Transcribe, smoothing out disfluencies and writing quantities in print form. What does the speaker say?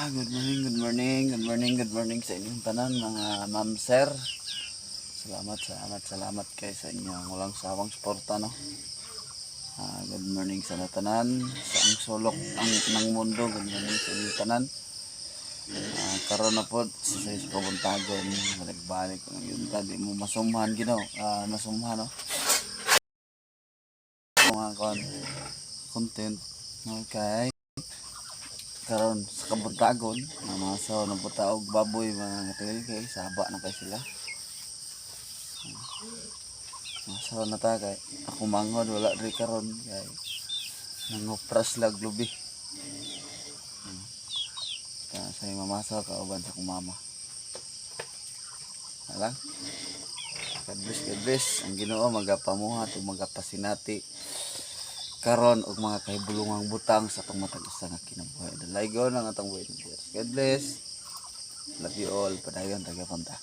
Good morning sa inyong tanan mga ma'am sir. Salamat kay sa inyong walang sawang suporta no. Good morning sa tanan sa ang sulok ng mundo. Good morning sa inyong tanan. Karon na po sa pabuntagon balik-balik ng yun tadi mo masumhan gino. Masumhan no. Mga content okay. Karon sa kabuntagon mga saw ng butaog baboy mga ngatil kay saba na kay sila. Saw na ta kay ako mangod wala diri karon kay nangopras lag lubi. Sa mamasaw kauban sa akong mama. Ala. God bless ang Ginoo magapamuhat ug magapasinati karon og mga kahibulungang butang sa atong matag usa nga kinabuhi. Dalaygon ang atong buhay. God bless. Love you all. Padayon taga punta.